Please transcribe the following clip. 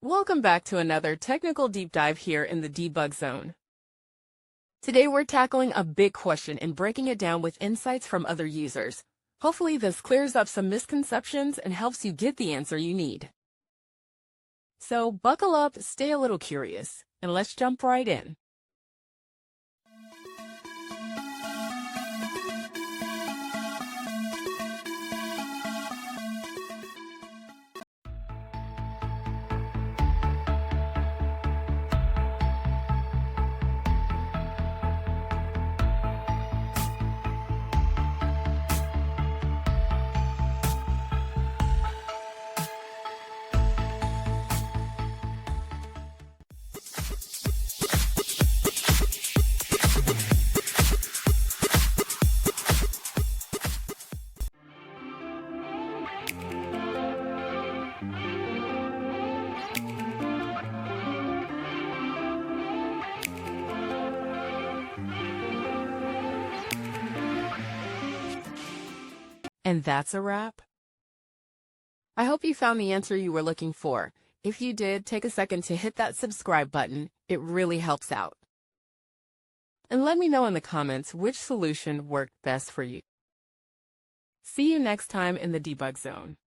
Welcome back to another technical deep dive here in the debug zone. Today we're tackling a big question and breaking it down with insights from other users. Hopefully this clears up some misconceptions and helps you get the answer you need. So buckle up, stay a little curious, and let's jump right in. And that's a wrap. I hope you found the answer you were looking for. If you did, take a second to hit that subscribe button. It really helps out. And let me know in the comments which solution worked best for you. See you next time in the debug zone.